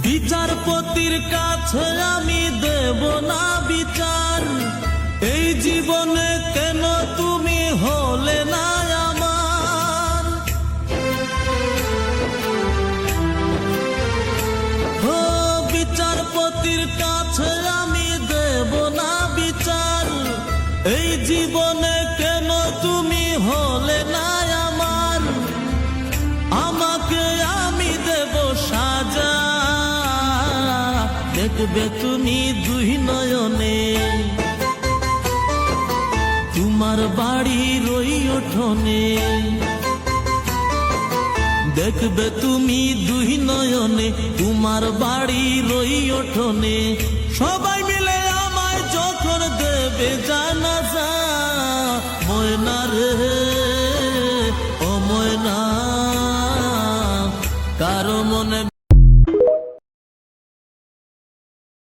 বিচারপতির কাছে আমি দেব না বিচার, এই জীবনে কেন তুমি হলে না আমার। ও বিচারপতির কাছে আমি দেব না বিচার, এই জীবনে কেন তুমি হলে না আমার। আমাকে আমি দেব সাজা, দেখবে তুমি দুই নয়নে, তোমার বাড়ির ওই উঠোনে। দেখবে তুমি দুই নয়নে, তোমার বাড়ির ওই উঠোনে। সবাই মিলে আমায় যখন দেবে জানাজা,